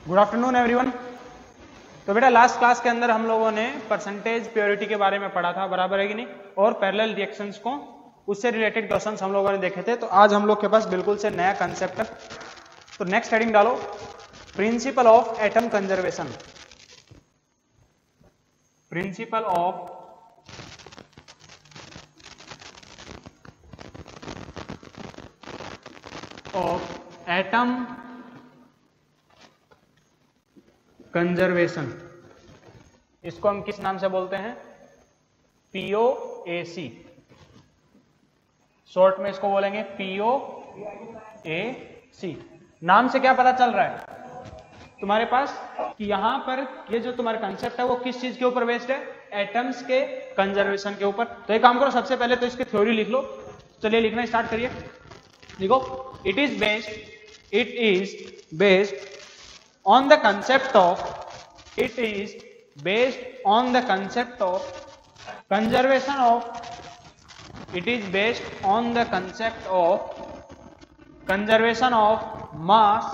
Good afternoon everyone. तो बेटा last class के अंदर हम लोगों ने परसेंटेज प्योरिटी के बारे में पढ़ा था, बराबर है कि नहीं, और पैरेलल रिएक्शंस को उससे रिलेटेड क्वेश्चंस हम लोगों ने देखे थे। तो आज हम लोग के पास बिल्कुल से नया कंसेप्ट है। तो नेक्स्ट हेडिंग डालो, principal of atom conservation. Principal of atom conservation. इसको हम किस नाम से बोलते हैं? POAC। शॉर्ट में इसको बोलेंगे POAC। नाम से क्या पता चल रहा है तुम्हारे पास कि यहां पर ये जो तुम्हारा कंसेप्ट है वो किस चीज के ऊपर बेस्ड है? एटम्स के कंजर्वेशन के ऊपर। तो एक काम करो, सबसे पहले तो इसकी थ्योरी लिख लो। चलिए लिखना स्टार्ट करिए। लिखो, it is based on the concept of conservation of mass।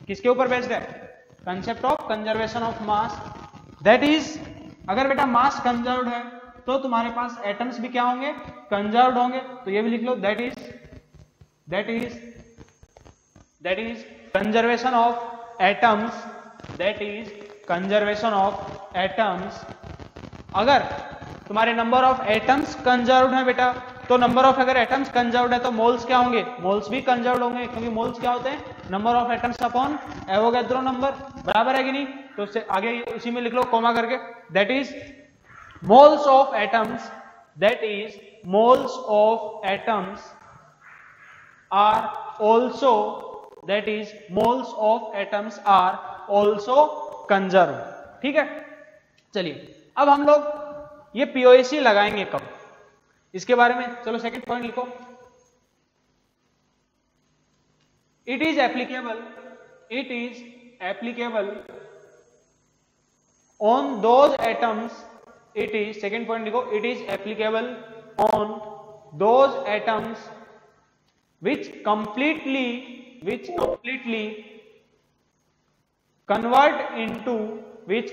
किसके ऊपर बेस्ड है? Concept of conservation of mass. That is, अगर बेटा मास कंजर्व्ड है तो तुम्हारे पास एटम्स भी क्या होंगे? कंजर्व्ड होंगे। तो ये भी लिख लो, that is conservation of atoms. अगर तुम्हारे नंबर ऑफ एटम्स कंजर्व्ड है बेटा, तो नंबर ऑफ, अगर एटम्स कंजर्व्ड है तो मोल्स क्या होंगे? मोल्स भी कंजर्व्ड होंगे, क्योंकि मोल्स क्या होते हैं? Number of atoms upon Avogadro number, बराबर है कि नहीं? तो उससे आगे उसी में लिख लो कोमा करके, that is moles of atoms are also conserve. ठीक है, चलिए अब हम लोग ये POAC लगाएंगे कब, इसके बारे में चलो सेकंड पॉइंट लिखो। It is applicable on those atoms. Second point लिखो, it is applicable on those atoms which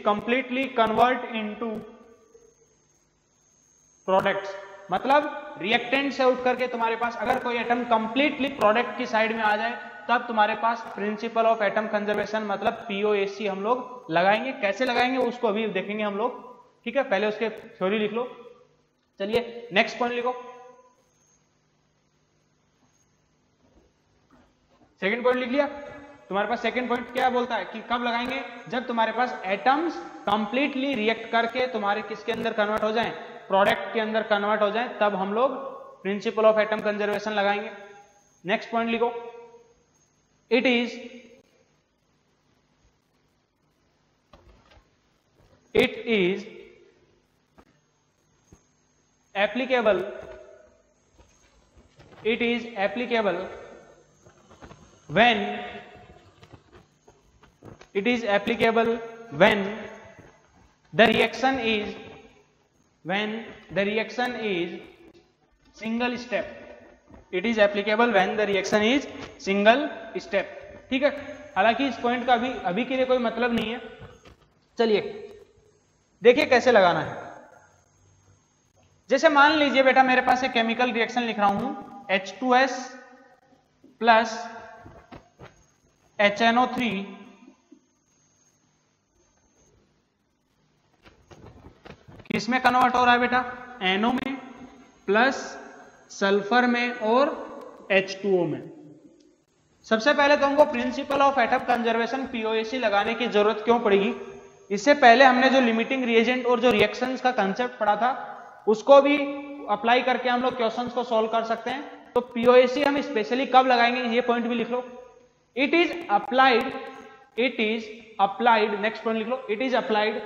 completely convert into products। मतलब रिएक्टेंट से उठ करके तुम्हारे पास अगर कोई एटम कंप्लीटली प्रोडक्ट की साइड में आ जाए, तब तुम्हारे पास प्रिंसिपल ऑफ एटम कंजर्वेशन मतलब POAC हम लोग लगाएंगे। कैसे लगाएंगे उसको अभी देखेंगे हम लोग। ठीक है, पहले उसके थ्योरी लिख लो। चलिए नेक्स्ट पॉइंट लिखो। सेकंड पॉइंट लिख लिया। तुम्हारे पास सेकंड पॉइंट क्या बोलता है कि कब लगाएंगे? जब तुम्हारे पास एटम्स कंप्लीटली रिएक्ट करके तुम्हारे किसके अंदर कन्वर्ट हो जाएं? प्रोडक्ट के अंदर कन्वर्ट हो जाएं, तब हम लोग प्रिंसिपल ऑफ एटम कंजर्वेशन लगाएंगे। नेक्स्ट पॉइंट लिखो, it is applicable when the reaction is single step। it is applicable when the reaction is single step। ठीक है, हालांकि इस पॉइंट का अभी के लिए कोई मतलब नहीं है। चलिए देखिए कैसे लगाना है। जैसे मान लीजिए बेटा मेरे पास एक केमिकल रिएक्शन लिख रहा हूं, H2S प्लस HNO3 किसमें कन्वर्ट हो रहा है बेटा? NO में, प्लस सल्फर में और H2O में। सबसे पहले तो हमको principal of atom conservation POAC लगाने की जरूरत क्यों पड़ेगी? इससे पहले हमने जो लिमिटिंग रिएजेंट और जो रिएक्शंस का कंसेप्ट पढ़ा था उसको भी अप्लाई करके हम लोग क्वेश्चंस को सॉल्व कर सकते हैं। तो POAC हम स्पेशली कब लगाएंगे ये पॉइंट भी लिख लो। It is applied, next point लिख लो, it is applied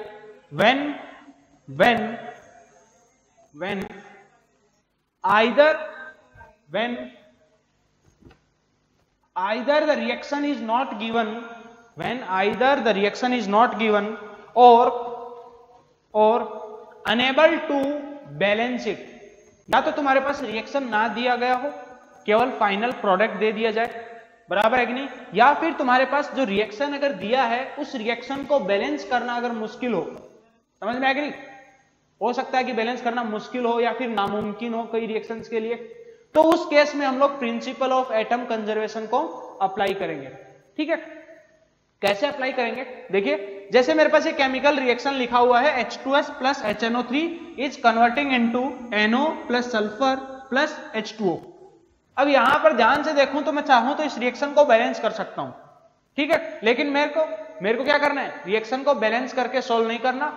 when either the reaction is not given, or unable to balance it। या तो तुम्हारे पास रिएक्शन ना दिया गया हो, केवल फाइनल प्रोडक्ट दे दिया जाए, बराबर है कि नहीं। या फिर तुम्हारे पास जो रिएक्शन अगर दिया है उस रिएक्शन को बैलेंस करना अगर मुश्किल हो, समझ में आया कि नहीं, हो सकता है कि बैलेंस करना मुश्किल हो या फिर नामुमकिन हो कई रिएक्शंस के लिए, तो उस केस में हम लोग प्रिंसिपल ऑफ एटम कंजर्वेशन को अप्लाई करेंगे। ठीक है, कैसे अप्लाई करेंगे, देखिए जैसे मेरे पास ये केमिकल रिएक्शन लिखा हुआ है H2S plus HNO3 is converting into NO plus sulphur plus H2O। अब यहां पर ध्यान से देखूं तो मैं चाहूं तो इस रिएक्शन को बैलेंस कर सकता हूं, ठीक है, लेकिन मेरे को क्या करना है, रिएक्शन को बैलेंस करके सोल्व नहीं करना।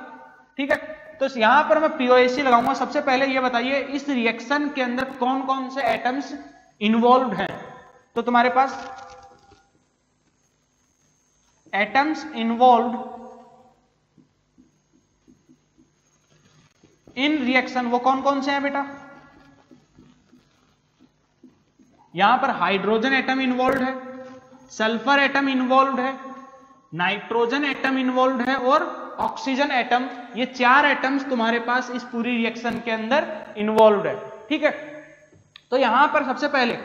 ठीक है, तो यहां पर मैं POAC लगाऊंगा। सबसे पहले ये बताइए इस रिएक्शन के अंदर कौन कौन से एटम्स इन्वॉल्व हैं, तो तुम्हारे पास एटम्स इन्वॉल्व इन रिएक्शन वो कौन कौन से हैं बेटा, यहां पर हाइड्रोजन एटम इन्वॉल्व है, सल्फर एटम इन्वॉल्व है, नाइट्रोजन एटम इन्वॉल्व है और ऑक्सीजन एटम, ये 4 एटम्स तुम्हारे पास इस पूरी रिएक्शन के अंदर इन्वॉल्व है। ठीक है, तो यहां पर सबसे पहले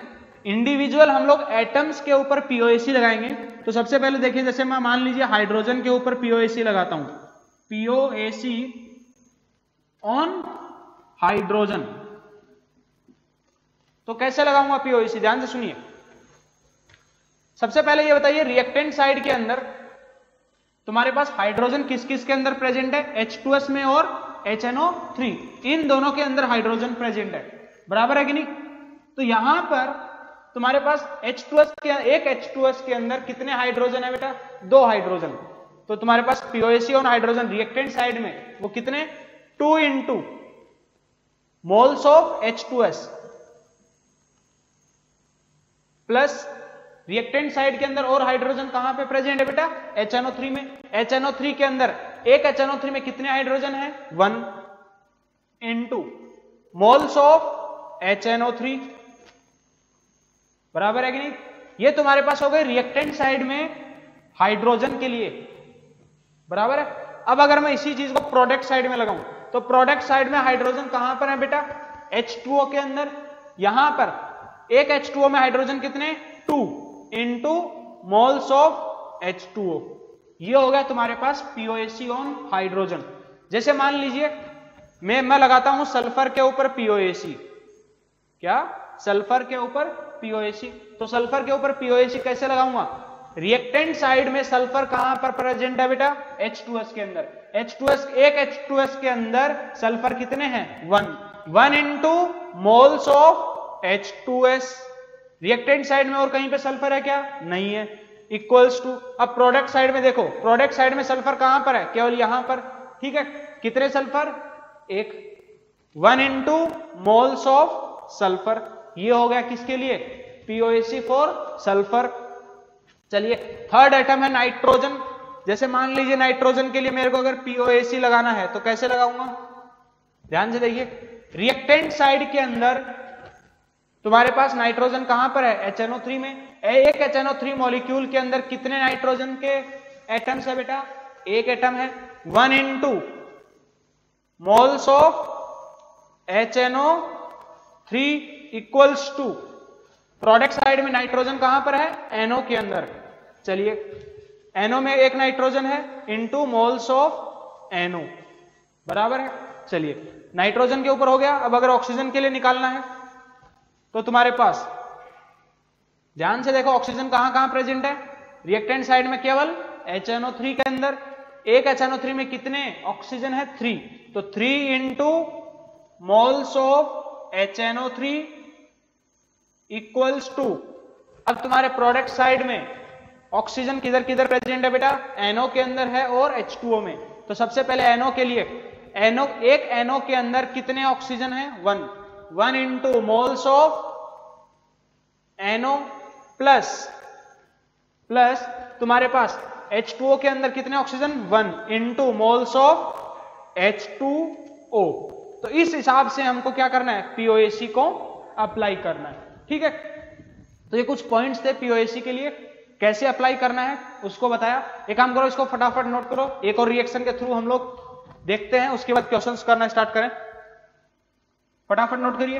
इंडिविजुअल हम लोग एटम्स के ऊपर POAC लगाएंगे। तो सबसे पहले देखिए, जैसे मैं मान लीजिए हाइड्रोजन के ऊपर POAC लगाता हूं, POAC ऑन हाइड्रोजन, तो कैसे लगाऊंगा POAC, ध्यान से सुनिए। सबसे पहले ये बताइए रिएक्टेंट साइड के अंदर तुम्हारे पास हाइड्रोजन किस किस के अंदर प्रेजेंट है, H2S में और HNO3, इन दोनों के अंदर हाइड्रोजन प्रेजेंट है, बराबर है कि नहीं। तो यहां पर तुम्हारे पास H2S के एक H2S के अंदर कितने हाइड्रोजन है बेटा, 2 हाइड्रोजन। तो तुम्हारे पास POAC on hydrogen reactant side में वो कितने, 2 into moles of H2S plus reactant side के अंदर और हाइड्रोजन कहां पे प्रेजेंट है बेटा, HNO3 में। HNO3 के अंदर एक HNO3 में कितने हाइड्रोजन है, 1 इंटू मोल्स ऑफ HNO3, बराबर है कि नहीं। ये तुम्हारे पास हो गए रिएक्टेंट साइड में हाइड्रोजन के लिए, बराबर है। अब अगर मैं इसी चीज को प्रोडक्ट साइड में लगाऊं तो प्रोडक्ट साइड में हाइड्रोजन कहां पर है बेटा, H2O के अंदर। यहां पर एक H2O में हाइड्रोजन कितने, 2 इंटू मोल्स ऑफ H2O, ये हो गया तुम्हारे पास POAC ऑन हाइड्रोजन। जैसे मान लीजिए मैं लगाता हूं सल्फर के ऊपर POAC, क्या, सल्फर के ऊपर POAC, तो सल्फर के ऊपर POAC कैसे लगाऊंगा, रिएक्टेंट साइड में सल्फर कहां पर प्रेजेंट है बेटा, H2S के अंदर। H2S, एक H2S के अंदर सल्फर कितने हैं, 1 into moles of H2S। Reactant side में और कहीं पे सल्फर है क्या, नहीं है, इक्वल्स टू। अब प्रोडक्ट साइड में देखो, प्रोडक्ट साइड में सल्फर कहां पर है, केवल यहां पर। ठीक है, कितने sulphur, 1 into moles of sulphur, ये हो गया किसके लिए, POAC फॉर सल्फर। चलिए थर्ड एटम है नाइट्रोजन। जैसे मान लीजिए नाइट्रोजन के लिए मेरे को अगर POAC लगाना है तो कैसे लगाऊंगा, ध्यान से देखिए, रिएक्टेंट साइड के अंदर तुम्हारे पास नाइट्रोजन कहां पर है, HNO3 में। एक HNO3 मॉलिक्यूल के अंदर कितने नाइट्रोजन के एटम्स है बेटा, एक एटम है, 1 into moles of HNO3 equals to, product side में नाइट्रोजन कहां पर है, NO के अंदर। चलिए NO में एक नाइट्रोजन है इंटू मोल्स ऑफ NO, बराबर है। चलिए नाइट्रोजन के ऊपर हो गया। अब अगर ऑक्सीजन के लिए निकालना है तो तुम्हारे पास ध्यान से देखो ऑक्सीजन कहां कहां प्रेजेंट है, रिएक्टेंट साइड में केवल HNO3 के अंदर। एक HNO3 में कितने ऑक्सीजन है, 3, तो 3 into moles of HNO3 equals to. अब तुम्हारे प्रोडक्ट साइड में ऑक्सीजन किधर किधर प्रेजेंट है बेटा, NO के अंदर है और H2O में। तो सबसे पहले NO के लिए, एक NO के अंदर कितने ऑक्सीजन है, 1 into moles of NO plus तुम्हारे पास H2O के अंदर कितने oxygen, 1 into moles of H2O। तो इस हिसाब से हमको क्या करना है, POAC को अप्लाई करना है। ठीक है, तो ये कुछ पॉइंट्स थे POAC के लिए, कैसे अप्लाई करना है उसको बताया। एक काम करो, इसको फटाफट नोट करो, एक और रिएक्शन के थ्रू हम लोग देखते हैं, उसके बाद क्वेश्चंस करना स्टार्ट करें। फटाफट नोट करिए।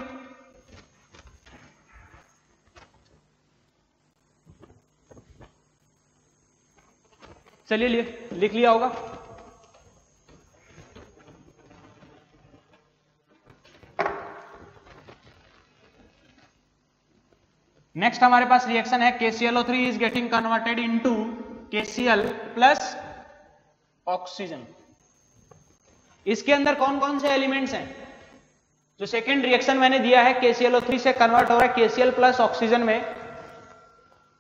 चलिए लिख लिया होगा। नेक्स्ट हमारे पास रिएक्शन है KClO3 is getting converted into KCl plus oxygen. इसके अंदर कौन कौन से एलिमेंट्स हैं? जो सेकेंड रिएक्शन मैंने दिया है KClO3 से कन्वर्ट हो रहा है KCl प्लस ऑक्सीजन में,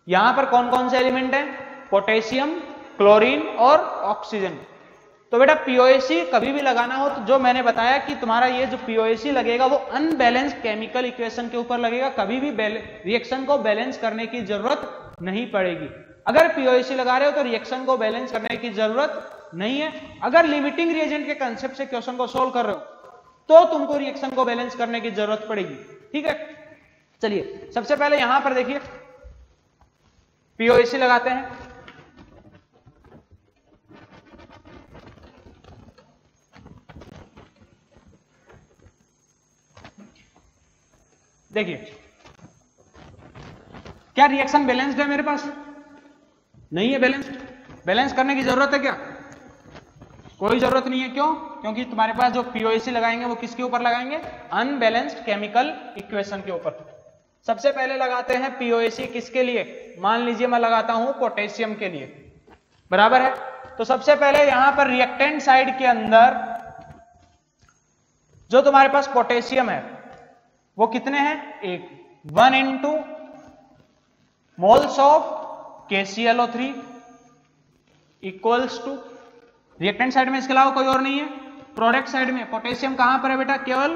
यहां पर कौन कौन से एलिमेंट हैं? पोटेशियम, क्लोरीन और ऑक्सीजन। तो बेटा POAC कभी भी लगाना हो तो जो मैंने बताया कि तुम्हारा ये जो POAC लगेगा वो अनबैलेंस्ड केमिकल इक्वेशन के ऊपर लगेगा, कभी भी रिएक्शन को बैलेंस करने की जरूरत नहीं पड़ेगी। अगर POAC लगा रहे हो तो रिएक्शन को बैलेंस करने की जरूरत नहीं है। अगर लिमिटिंग रिएजेंट के कंसेप्ट से क्वेश्चन को सोल्व कर रहे हो तो तुमको रिएक्शन को बैलेंस करने की जरूरत पड़ेगी। ठीक है, चलिए सबसे पहले यहां पर देखिए POAC लगाते हैं। देखिए क्या रिएक्शन बैलेंस्ड है मेरे पास? नहीं है बैलेंस्ड। बैलेंस करने की जरूरत है क्या? कोई जरूरत नहीं है। क्यों? क्योंकि तुम्हारे पास जो POAC लगाएंगे वो किसके ऊपर लगाएंगे? अनबैलेंस्ड केमिकल इक्वेशन के ऊपर। सबसे पहले लगाते हैं POAC किसके लिए? मान लीजिए मैं लगाता हूं पोटेशियम के लिए, बराबर है। तो सबसे पहले यहां पर रिएक्टेंट साइड के अंदर जो तुम्हारे पास पोटेशियम है वो कितने हैं? 1 into moles of KClO3 equals to, reactant side में इसके अलावा कोई और नहीं है। प्रोडक्ट साइड में पोटेशियम कहां पर है बेटा? केवल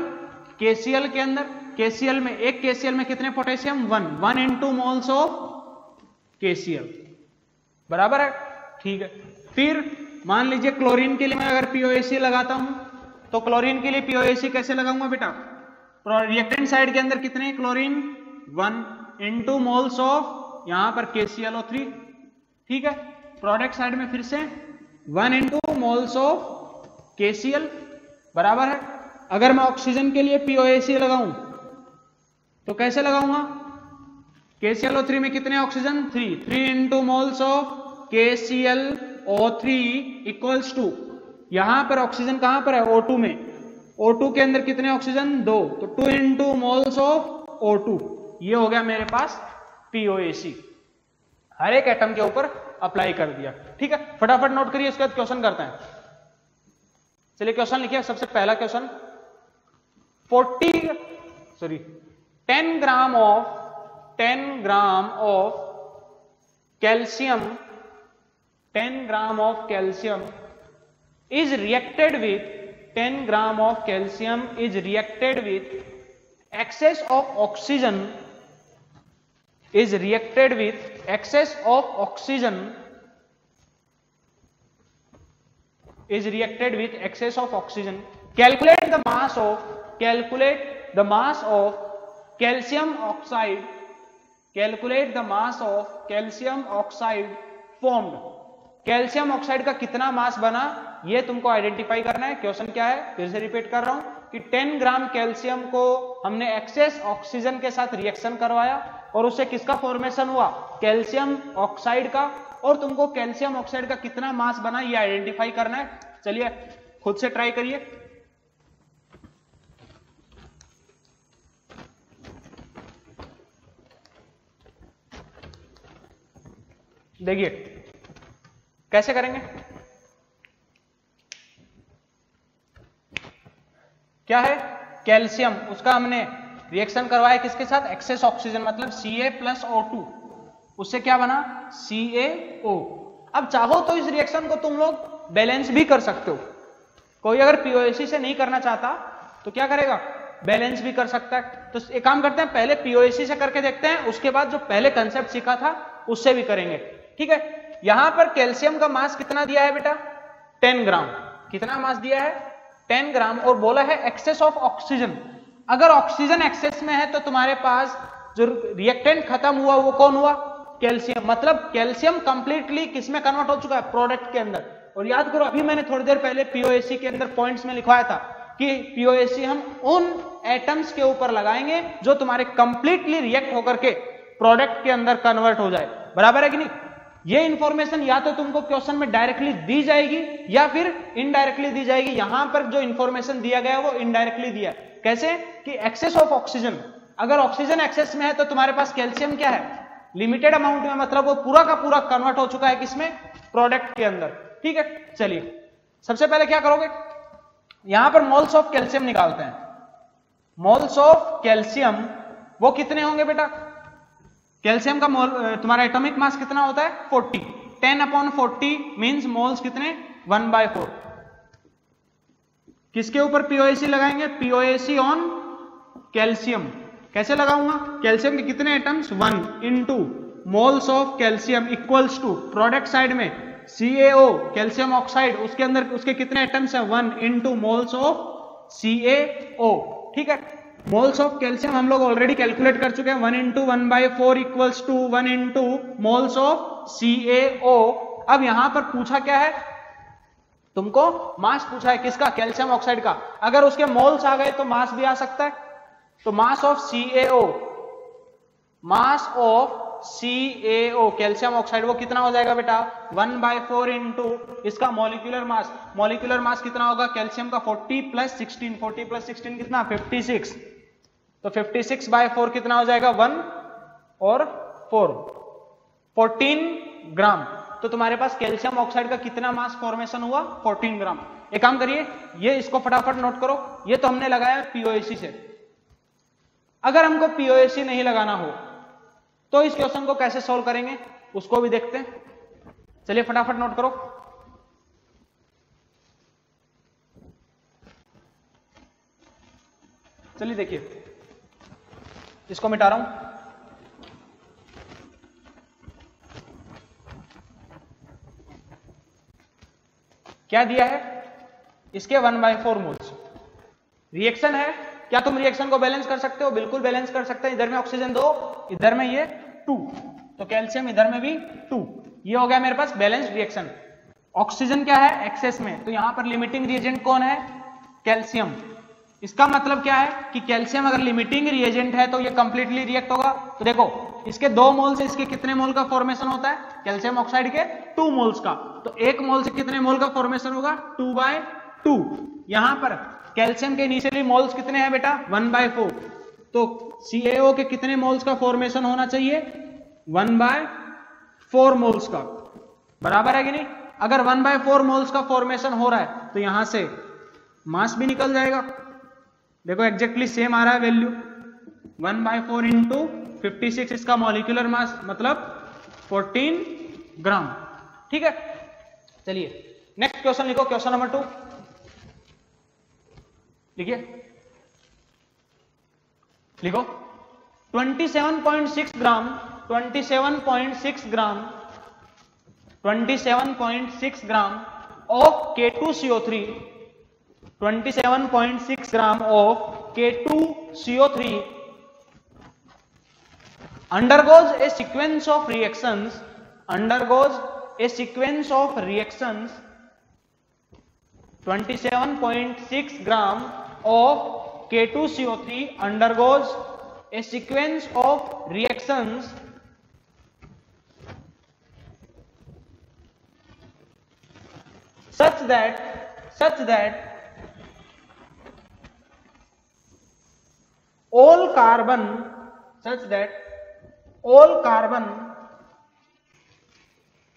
KCl के अंदर। KCl में एक KCl में कितने potassium? 1 into moles of KCl, बराबर है। ठीक है, फिर मान लीजिए क्लोरीन के लिए मैं अगर POAC लगाता हूं तो क्लोरीन के लिए POAC कैसे लगाऊंगा बेटा? रिएक्टेंट साइड के अंदर कितने क्लोरीन? 1 into मोल्स ऑफ यहां पर KClO3। ठीक है, प्रोडक्ट साइड में फिर से 1 into मोल्स ऑफ KCl, बराबर है। अगर मैं ऑक्सीजन के लिए POAC लगाऊं तो कैसे लगाऊंगा? KClO3 में कितने oxygen? 3 into moles of KClO3 equals to, यहां पर ऑक्सीजन कहां पर है? O2 में। O2 के अंदर कितने ऑक्सीजन? 2, तो 2 into मोल्स ऑफ O2। ये हो गया मेरे पास POAC। हर एक एटम के ऊपर अप्लाई कर दिया। ठीक है, फटाफट नोट करिए, इसके बाद क्वेश्चन करते हैं। चलिए क्वेश्चन लिखिए। सबसे पहला question, 10 gram of calcium 10 gram of calcium is reacted with 10 gram of calcium is reacted with excess of oxygen is reacted with excess of oxygen is reacted with excess of oxygen. Calculate the mass of calcium oxide. Calculate the mass of calcium oxide formed. Calcium oxide का कितना मास बना ये तुमको identify करना है। Question क्या है? फिर से रिपीट कर रहा हूं कि 10 ग्राम कैल्शियम को हमने एक्सेस ऑक्सीजन के साथ रिएक्शन करवाया और उससे किसका फॉर्मेशन हुआ? कैल्शियम ऑक्साइड का। और तुमको कैल्शियम ऑक्साइड का कितना मास बना ये आइडेंटिफाई करना है। चलिए खुद से ट्राई करिए। देखिए कैसे करेंगे। क्या है? कैल्शियम, उसका हमने रिएक्शन करवाया किसके साथ? एक्सेस ऑक्सीजन, मतलब Ca प्लस O2। उससे क्या बना? CaO। अब चाहो तो इस रिएक्शन को तुम लोग बैलेंस भी कर सकते हो। कोई अगर POAC से नहीं करना चाहता तो क्या करेगा? बैलेंस भी कर सकता है। तो एक काम करते हैं, पहले POAC से करके देखते हैं, उसके बाद जो पहले कंसेप्ट सीखा था उससे भी करेंगे। ठीक है, यहां पर कैल्शियम का मास कितना दिया है बेटा? 10 ग्राम। कितना मास दिया है? 10 ग्राम। और बोला है एक्सेस ऑफ ऑक्सीजन। अगर ऑक्सीजन एक्सेस में है तो तुम्हारे पास जो रिएक्टेंट खत्म हुआ वो कौन हुआ? कैल्शियम। मतलब कैल्शियम कंप्लीटली किसमें कन्वर्ट हो चुका है? प्रोडक्ट के अंदर। और याद करो अभी मैंने थोड़ी देर पहले POAC के अंदर पॉइंट्स में लिखवाया था कि POAC हम उन एटम्स के ऊपर लगाएंगे जो तुम्हारे कंप्लीटली रिएक्ट होकर के प्रोडक्ट के अंदर कन्वर्ट हो जाए। बराबर है कि नहीं? ये इंफॉर्मेशन या तो तुमको क्वेश्चन में डायरेक्टली दी जाएगी या फिर इनडायरेक्टली दी जाएगी। यहां पर जो इंफॉर्मेशन दिया गया है वो इनडायरेक्टली दिया है। कैसे कि एक्सेस ऑफ ऑक्सीजन, अगर ऑक्सीजन एक्सेस में है तो तुम्हारे पास कैल्शियम क्या है, लिमिटेड अमाउंट में, मतलब वो पूरा का पूरा कन्वर्ट हो चुका है किसमें, प्रोडक्ट के अंदर। ठीक है, चलिए सबसे पहले क्या करोगे, यहां पर मोल्स ऑफ कैल्शियम निकालते हैं। मोल्स ऑफ कैल्शियम वो कितने होंगे बेटा, कैल्शियम का मोल तुम्हारा एटॉमिक मास कितना होता है 40, 10/40 मींस मोल्स कितने 1/4। किसके ऊपर पीओएसी लगाएंगे, पीओएसी ऑन कैल्शियम। कैसे लगाऊंगा, कैल्शियम के कितने atoms 1 into moles of calcium equals to product side में CaO कैल्शियम ऑक्साइड, उसके अंदर उसके कितने एटम्स है 1 इंटू मोल्स ऑफ CaO। ठीक है, मोल्स ऑफ कैल्शियम हम लोग ऑलरेडी कैलकुलेट कर चुके हैं, 1 into 1/4 equals to 1 into moles of CaO। अब यहां पर पूछा क्या है, तुमको मास पूछा है किसका, कैल्शियम ऑक्साइड का। अगर उसके मोल्स आ गए तो मास भी आ सकता है। तो mass of CaO, mass of CaO calcium oxide वो कितना हो जाएगा बेटा 1/4 इंटू इसका मॉलिक्यूलर मास। मॉलिक्यूलर मास कितना होगा कैल्शियम का 40 + 16, 40 + 16 कितना 56। तो 56/4 कितना हो जाएगा 1 और 4 14 ग्राम। तो तुम्हारे पास कैल्शियम ऑक्साइड का कितना मास फॉर्मेशन हुआ 14 ग्राम। एक काम करिए, ये इसको फटाफट नोट करो, ये तो हमने लगाया पीओएसी से। अगर हमको पीओएसी नहीं लगाना हो तो इस क्वेश्चन को कैसे सॉल्व करेंगे उसको भी देखते हैं। चलिए फटाफट नोट करो। चलिए देखिए, इसको मिटा रहा हूं। क्या दिया है, इसके 1/4 मोल्स। रिएक्शन है, क्या तुम रिएक्शन को बैलेंस कर सकते हो, बिल्कुल बैलेंस कर सकते हैं। इधर में ऑक्सीजन 2, इधर में ये 2, तो कैल्शियम इधर में भी 2। ये हो गया मेरे पास बैलेंस रिएक्शन। ऑक्सीजन क्या है एक्सेस में, तो यहां पर लिमिटिंग रिएजेंट कौन है कैल्शियम। इसका मतलब क्या है कि कैल्शियम अगर लिमिटिंग रिएजेंट है तो ये कंप्लीटली रिएक्ट होगा। तो देखो इसके 2 मोल से इसके कितने मोल का फॉर्मेशन होता है कैल्शियम ऑक्साइड के 2 मोल्स का। तो 1 मोल से कितने मोल का फॉर्मेशन होगा 2/2। यहां पर कैल्शियम के इनिशियली मोल्स कितने हैं बेटा 1/4। तो CaO के कितने मोल्स का फॉर्मेशन होना चाहिए 1/4 मोल्स का, बराबर है कि नहीं। अगर 1/4 मोल्स का फॉर्मेशन हो रहा है तो यहां से मास भी निकल जाएगा। देखो एग्जैक्टली सेम आ रहा है वैल्यू 1/4 इंटू 56 इसका मॉलिक्यूलर मास मतलब 14 ग्राम। ठीक है, चलिए नेक्स्ट क्वेश्चन लिखो, क्वेश्चन नंबर 2 लिखिए, लिखो 27.6 ग्राम 27.6 ग्राम 27.6 ग्राम of K2CO3 27.6 gram of K2CO3 undergoes a sequence of reactions 27.6 gram of K2CO3 undergoes a sequence of reactions such that all carbon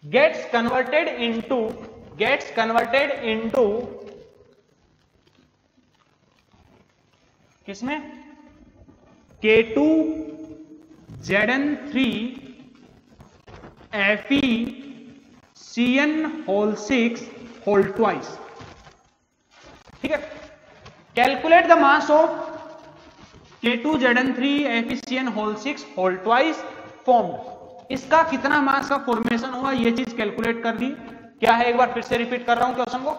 gets converted into किसमें K2Zn3 FeCN6 whole twice। ठीक है, calculate the mass of K2Zn3 FeCN6 whole twice formed। इसका कितना मास का formation हुआ ये चीज calculate कर दी। क्या है, एक बार फिर से रिपीट कर रहा हूं क्वेश्चन को।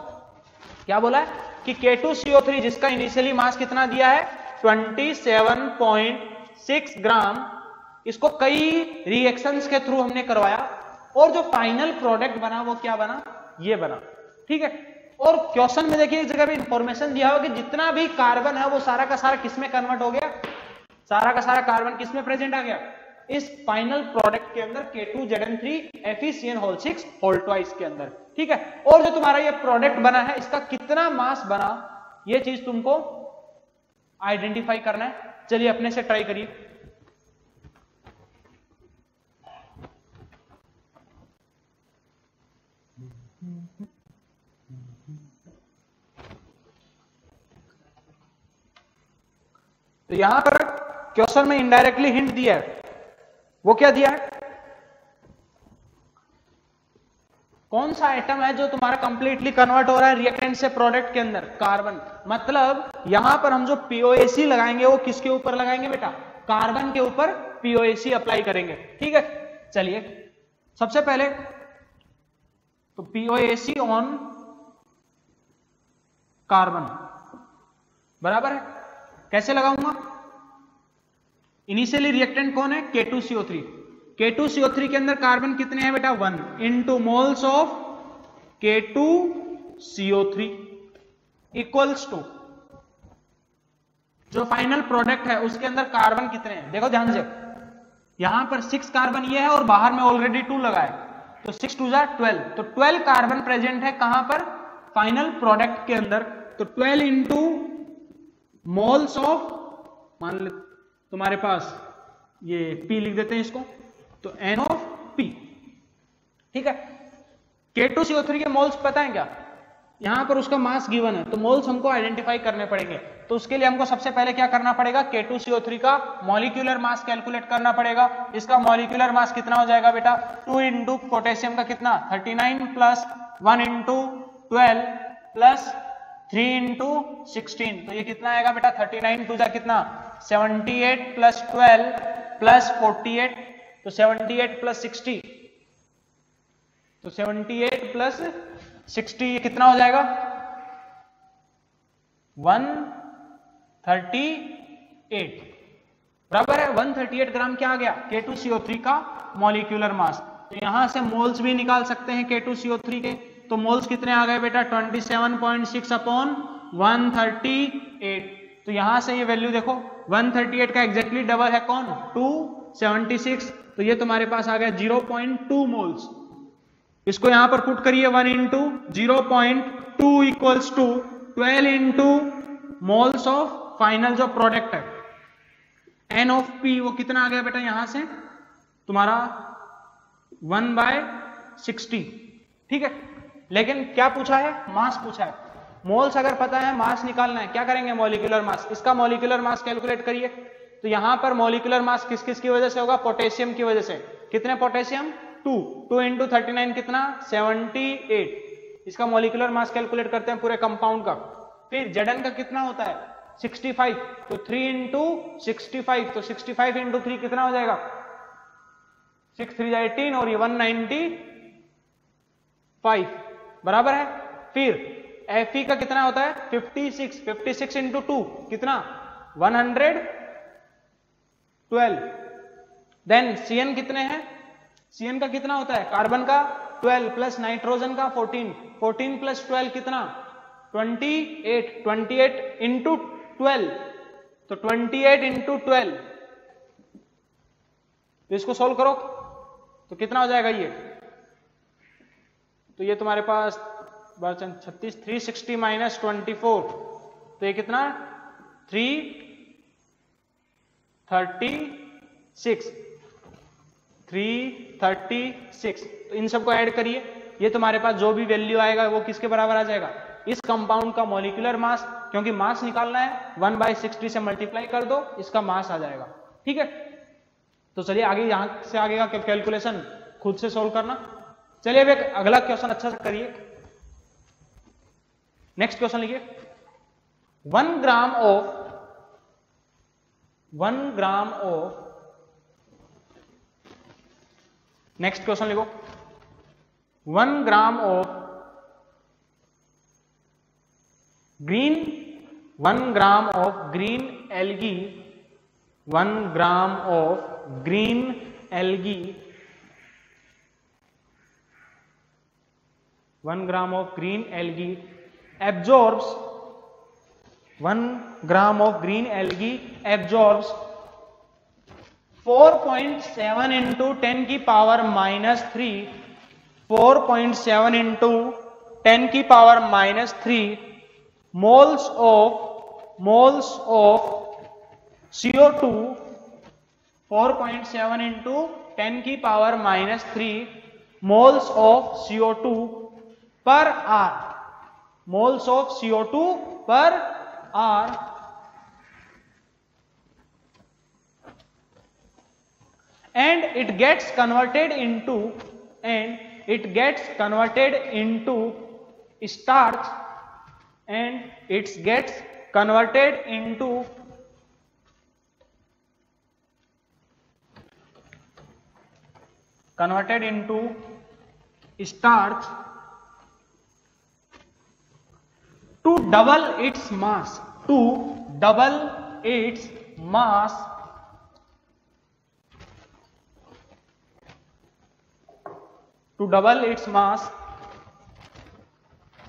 क्या बोला है कि K2CO3 जिसका इनिशियली मास कितना दिया है 27.6 ग्राम, इसको कई रिएक्शंस के थ्रू हमने करवाया और जो फाइनल प्रोडक्ट बना वो क्या बना, ये बना। ठीक है, और क्वेश्चन में देखिए एक जगह पे इंफॉर्मेशन दिया हुआ कि जितना भी कार्बन है वो सारा का सारा किसमें कन्वर्ट हो गया, सारा का सारा कार्बन किसमें प्रेजेंट आ गया इस फाइनल प्रोडक्ट के अंदर K2ZN3 FeCN6 होल ट्वाइस के अंदर। ठीक है, और जो तुम्हारा ये प्रोडक्ट बना है इसका कितना मास बना, ये चीज तुमको आइडेंटिफाई करना है। चलिए अपने से ट्राई करिए। तो यहां पर क्वेश्चन में इनडायरेक्टली हिंट दिया है, वो क्या दिया है, कौन सा आइटम है जो तुम्हारा कंप्लीटली कन्वर्ट हो रहा है रिएक्टेंट से प्रोडक्ट के अंदर, कार्बन। मतलब यहां पर हम जो पीओएसी लगाएंगे वो किसके ऊपर लगाएंगे बेटा, कार्बन के ऊपर पीओएसी अप्लाई करेंगे। ठीक है, चलिए सबसे पहले तो पीओएसी ऑन कार्बन बराबर है, कैसे लगाऊंगा, इनिशियली रिएक्टेंट कौन है, K2CO3। K2CO3 के अंदर कार्बन कितने हैं बेटा, 1 into moles of K2CO3 equals to जो फाइनल प्रोडक्ट है उसके अंदर कार्बन कितने हैं। देखो ध्यान से, यहां पर 6 कार्बन ये है और बाहर में ऑलरेडी 2 लगा है, तो 6 2 12, तो 12 कार्बन प्रेजेंट है कहां पर, फाइनल प्रोडक्ट के अंदर। तो 12 इंटू मोल्स ऑफ, मान ले तुम्हारे पास ये P लिख देते हैं इसको, तो N ऑफ P। ठीक है, K2CO3 के मोल्स पता है क्या, यहां पर उसका मास गिवन है, तो मोल्स हमको आइडेंटिफाई करने पड़ेंगे। तो उसके लिए हमको सबसे पहले क्या करना पड़ेगा, K2CO3 का मॉलिक्यूलर मास कैलकुलेट करना पड़ेगा। इसका मॉलिक्यूलर मास कितना हो जाएगा बेटा, 2 इंटू पोटेशियम का कितना 39 प्लस 1 इंटू 12 प्लस 3 इंटू 16, तो ये कितना आएगा बेटा 39 टू जा कितना 78 प्लस 12 प्लस 48, तो 78 प्लस 60, तो 78 प्लस 60 ये कितना हो जाएगा 138 बराबर है। 138 ग्राम क्या आ गया, K2CO3 का मॉलिक्यूलर मास। तो यहां से मोल्स भी निकाल सकते हैं K2CO3 के, तो मोल्स कितने आ गए बेटा 27.6 अपॉन 138। तो यहां से ये वैल्यू देखो 138 का एग्जैक्टली डबल है कौन, 276, तो ये तुम्हारे पास आ गया 0.2 मोल्स। इसको यहां पर पुट करिए, 1 into 0.2 equals to 12 into moles of final जो प्रोडक्ट है N ऑफ P, वो कितना आ गया बेटा यहां से तुम्हारा 1/60। ठीक है, लेकिन क्या पूछा है, मास पूछा है। मोल्स अगर पता है, मास निकालना है, क्या करेंगे मॉलिक्यूलर मास, इसका मॉलिक्यूलर मास कैलकुलेट करिए। तो यहां पर मॉलिक्यूलर मास किस किस की वजह से होगा, पोटेशियम की वजह से। कितने पोटेशियम, 2 इंटू 39 कितना 78, इसका मॉलिक्यूलर मास कैलकुलेट करते हैं पूरे कंपाउंड का। फिर Zn का कितना होता है 65, तो 3 इंटू 65, तो 65 इंटू 3 कितना हो जाएगा 6 3 18, और ये 195 बराबर है। फिर Fe का कितना होता है 56, 56 इंटू 2 कितना 112। देन Cn कितने हैं, Cn का कितना होता है, कार्बन का 12 प्लस नाइट्रोजन का 14, 14 प्लस 12 कितना 28, 28 इंटू 12, तो 28 इंटू 12, तो इसको सोल्व करो तो कितना हो जाएगा ये, तो ये तुम्हारे पास 36, 360 माइनस 24, तो ये कितना 336, 336। तो इन सबको ऐड करिए, ये तुम्हारे पास जो भी वैल्यू आएगा वो किसके बराबर आ जाएगा, इस कंपाउंड का मॉलिक्यूलर मास, क्योंकि मास निकालना है 1/60 से मल्टीप्लाई कर दो, इसका मास आ जाएगा। ठीक है, तो चलिए आगे, यहां से आगे का कैलकुलेशन खुद से सोल्व करना। चलिए अब एक अगला क्वेश्चन अच्छा से करिए। नेक्स्ट क्वेश्चन लिखिए, 1 ग्राम ऑफ नेक्स्ट क्वेश्चन लिखो, 1 gram of green, 1 gram of green algae, 1 gram of green algae, 1 gram of green algae absorbs, 1 gram of green algae absorbs 4.7 into 10 की पावर -3, 4.7 इंटू 10 की power -3 moles of CO2, 4.7 into 10 की power -3 moles of CO2 पर are, moles of CO2 पर are, and it gets converted into starch, and it gets converted into starch to double its mass,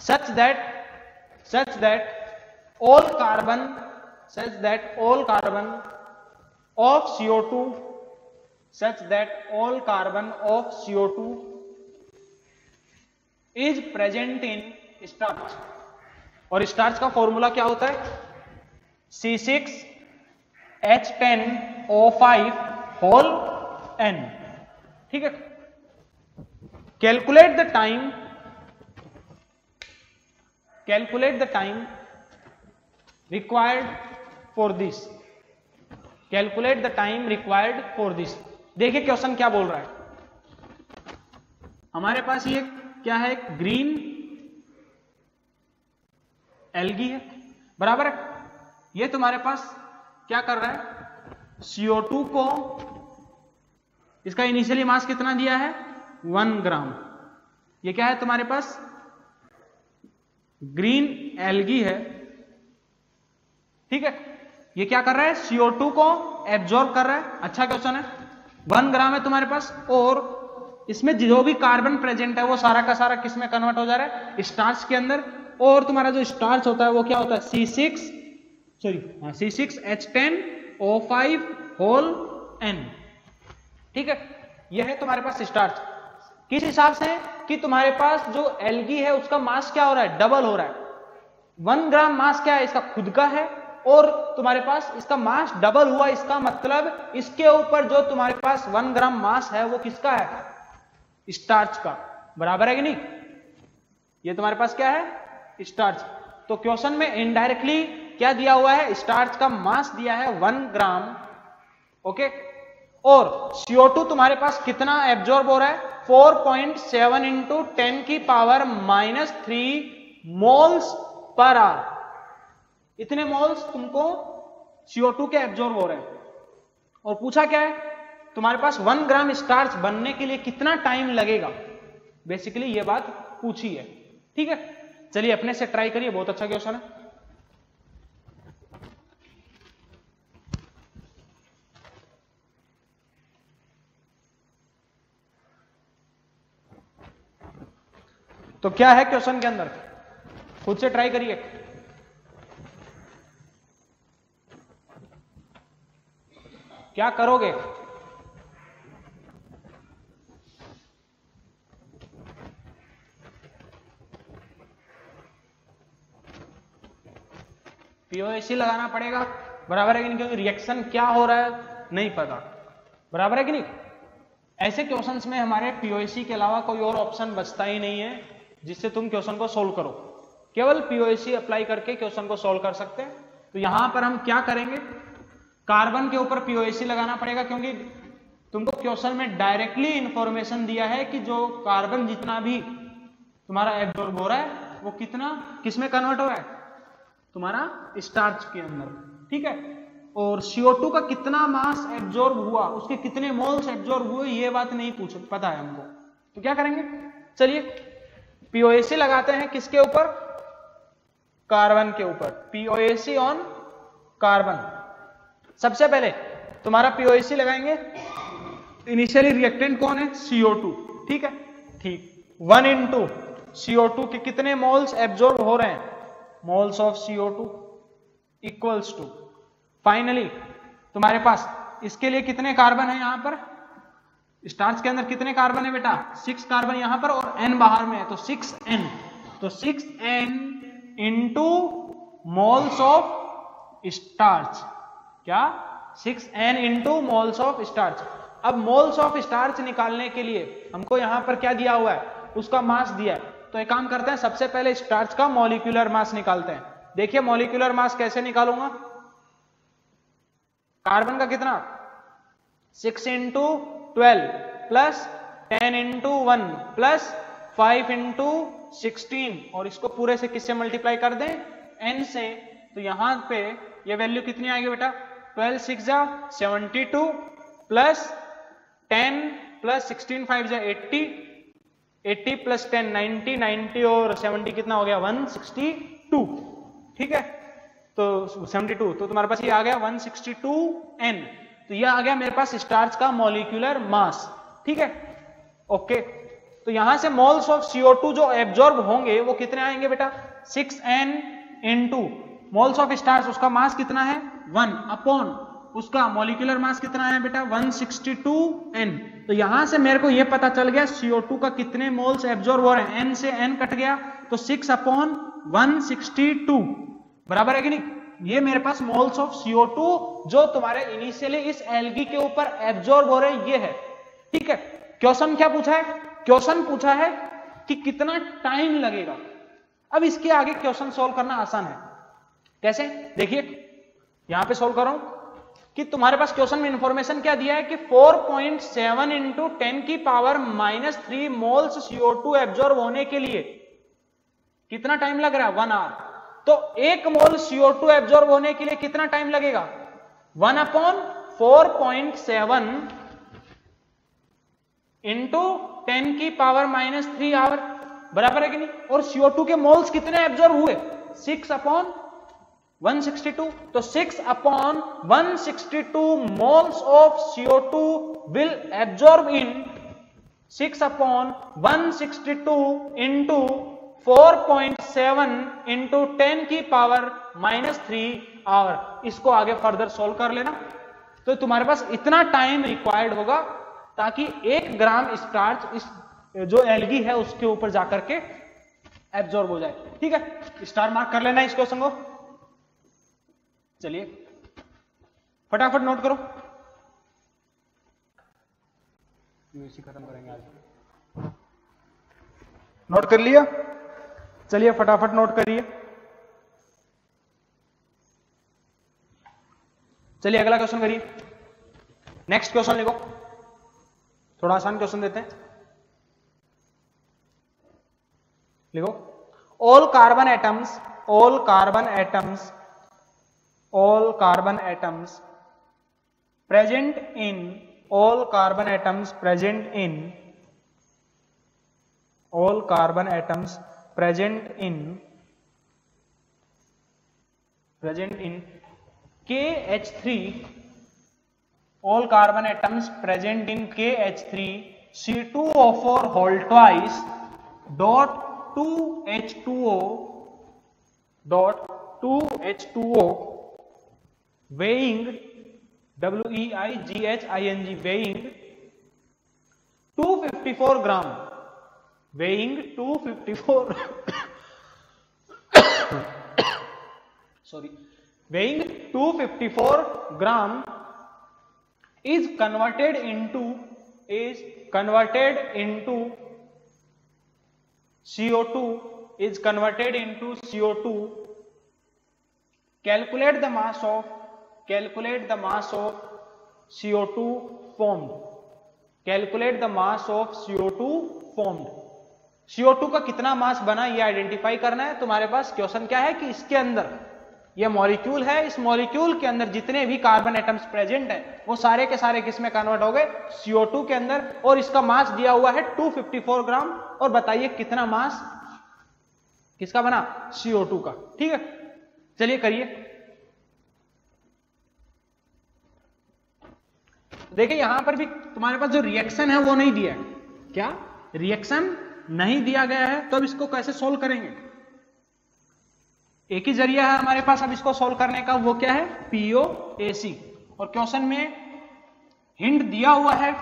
such that all carbon of CO2 is present in starch. और starch का formula क्या होता है? C6H10O5 whole N, ठीक है। Calculate the time required for this, देखिए question क्या बोल रहा है। हमारे पास ये क्या है? ग्रीन एल्गी है, बराबर है। ये तुम्हारे पास क्या कर रहा है? CO2 को, इसका इनिशियली मास कितना दिया है? 1 ग्राम। ये क्या है तुम्हारे पास? ग्रीन एल्गी है, ठीक है। ये क्या कर रहा है? CO2 को एब्जॉर्ब कर रहा है। अच्छा क्वेश्चन है। 1 ग्राम है तुम्हारे पास, और इसमें जो भी कार्बन प्रेजेंट है वो सारा का सारा किस में कन्वर्ट हो जा रहा है? स्टार्च के अंदर। और तुम्हारा जो स्टार्च होता है वो क्या होता है? C6H10O5 होल N, ठीक है। यह है तुम्हारे पास स्टार्च। किस हिसाब से? कि तुम्हारे पास जो एल्गी है उसका मास क्या हो रहा है? डबल हो रहा है। 1 ग्राम मास क्या है? इसका खुद का है, और तुम्हारे पास इसका मास डबल हुआ। इसका मतलब इसके ऊपर जो तुम्हारे पास 1 ग्राम मास है वो किसका है? स्टार्च का, बराबर है कि नहीं? ये तुम्हारे पास क्या है? स्टार्च। तो क्वेश्चन में इनडायरेक्टली क्या दिया हुआ है? स्टार्च का मास दिया है 1 ग्राम, ओके। और CO2 तुम्हारे पास कितना एब्जॉर्ब हो रहा है? 4.7 इंटू 10 की पावर -3 मोल्स पर आर। इतने मोल्स तुमको CO2 के एब्जॉर्ब हो रहे हैं। और पूछा क्या है? तुम्हारे पास 1 ग्राम स्टार्च बनने के लिए कितना टाइम लगेगा? बेसिकली ये बात पूछी है, ठीक है। चलिए अपने से ट्राई करिए, बहुत अच्छा क्वेश्चन है। तो क्या है क्वेश्चन के अंदर? खुद से ट्राई करिए। क्या करोगे? POAC लगाना पड़ेगा, बराबर है कि नहीं? क्योंकि रिएक्शन क्या हो रहा है नहीं पता, बराबर है कि नहीं? ऐसे क्वेश्चंस में हमारे POAC के अलावा कोई और ऑप्शन बचता ही नहीं है जिससे तुम क्वेश्चन को सोल्व करो। केवल POAC अप्लाई करके क्वेश्चन को सोल्व कर सकते हैं। तो यहां पर हम क्या करेंगे? कार्बन के ऊपर POAC लगाना पड़ेगा, क्योंकि तुमको क्वेश्चन में डायरेक्टली इंफॉर्मेशन दिया है कि जो कार्बन जितना भी तुम्हारा एब्जॉर्ब हो रहा है वो कितना किस में कन्वर्ट हो रहा है? तुम्हारा स्टार्च के अंदर, ठीक है। और CO2 का कितना मास एब्जॉर्ब हुआ, उसके कितने मोल्स एब्जॉर्ब हुए, ये बात नहीं पता है हमको। तो क्या करेंगे? चलिए POAC लगाते हैं किसके ऊपर? कार्बन के ऊपर। POAC on carbon. सबसे पहले तुम्हारा POAC लगाएंगे। इनिशियली रिएक्टेंट कौन है? CO2, ठीक है। ठीक, 1 इंटू CO2 के कितने मोल्स एब्जॉर्ब हो रहे हैं? Moles of CO2 equals to, finally तुम्हारे पास इसके लिए कितने कार्बन है यहां पर, स्टार्च के अंदर कितने कार्बन है बेटा, 6 कार्बन यहां पर और n बाहर में है, तो 6n, तो 6n into moles of starch, क्या 6n into moles of starch. अब मोल्स ऑफ स्टार्च निकालने के लिए हमको यहां पर क्या दिया हुआ है, उसका मास दिया है। तो एक काम करते हैं, सबसे पहले स्टार्च का मॉलिक्यूलर मास निकालते हैं। देखिए मॉलिक्यूलर मास कैसे निकालूंगा, कार्बन का कितना 6 into 12 plus 10 into 1 plus 5 into 16 और इसको पूरे से किससे मल्टीप्लाई कर दें, n से। तो यहां पे ये वैल्यू कितनी आएगी बेटा, 12 6 जा 72 प्लस 10 प्लस 16 5 जा 80, 80 प्लस 10 90, 90 और 70 कितना हो गया 162, ठीक है। तो 72, तो तुम्हारे पास ये आ गया 162n, तो ये आ गया मेरे पास स्टार्च का मॉलिक्यूलर मास, ठीक है, ओके। तो यहां से मोल्स ऑफ CO2 जो एब्जॉर्ब होंगे वो कितने आएंगे बेटा, 6n into moles of starch, उसका मास कितना है 1 अपॉन उसका मॉलिक्यूलर मास कितना है बेटा 162n। तो यहां से मेरे को यह पता चल गया CO2 का कितने मोल्स एब्जॉर्ब हो रहे हैं, n से n कट गया तो 6 अपॉन 162 बराबर है कि नहीं। ये मेरे पास मोल्स ऑफ CO2 जो तुम्हारे इनिशियली इस एल्गी के ऊपर एब्जॉर्ब हो रहे हैं ये है, ठीक है। क्वेश्चन क्या पूछा है, क्वेश्चन पूछा है कि कितना टाइम लगेगा। अब इसके आगे क्वेश्चन सॉल्व करना आसान है, कैसे देखिए यहां पे सॉल्व कर रहा हूं कि तुम्हारे पास क्वेश्चन में इंफॉर्मेशन क्या दिया है कि 4.7 इंटू 10 की पावर -3 मोल्स CO2 एब्जॉर्ब होने के लिए कितना टाइम लग रहा है 1 आवर। तो 1 मोल CO2 एब्जॉर्ब होने के लिए कितना टाइम लगेगा 1 अपॉन 4.7 इंटू 10 की पावर -3 आवर बराबर है कि नहीं। और CO2 के मोल्स कितने एब्जॉर्ब हुए 6 अपॉन 162, तो 6 upon 162 moles of CO2 will absorb in 6 upon 162 into 4.7 into 10 की पावर -3 आवर। इसको आगे फर्दर सोल्व कर लेना, तो तुम्हारे पास इतना टाइम रिक्वायर्ड होगा ताकि 1 ग्राम स्टार्च इस जो एल्गी है उसके ऊपर जाकर के एब्जॉर्ब हो जाए, ठीक है। स्टार मार्क कर लेना इस क्वेश्चन को। चलिए फटाफट नोट करो, यूएससी खत्म करेंगे आज। नोट कर लिया, चलिए फटाफट नोट करिए। चलिए अगला क्वेश्चन करिए, नेक्स्ट क्वेश्चन लिखो, थोड़ा आसान क्वेश्चन देते हैं। लिखो all carbon atoms present in KH3 all carbon atoms present in KH3 C2O4 whole twice dot 2H2O weighing WEIGHING weighing 254 gram weighing 254 sorry weighing 254 gram is converted into CO2 is converted into CO2. Calculate the mass of CO2 formed. Calculate the mass of CO2 formed. CO2 का कितना मास बना ये identify करना है। तुम्हारे पास question क्या है कि इसके अंदर ये मॉलिक्यूल है, इस मॉलिक्यूल के अंदर जितने भी कार्बन एटम्स प्रेजेंट हैं वो सारे के सारे किस में कन्वर्ट हो गए CO2 के अंदर, और इसका मास दिया हुआ है 254 ग्राम। और बताइए कितना मास किसका बना CO2 का, ठीक है। चलिए करिए, देखिए यहां पर भी तुम्हारे पास जो रिएक्शन है वो नहीं दिया है, क्या रिएक्शन नहीं दिया गया है, तो अब इसको कैसे सोल्व करेंगे। एक ही जरिया है हमारे पास अब इसको सोल्व करने का, वो क्या है POAC। और क्वेश्चन में हिंट दिया हुआ है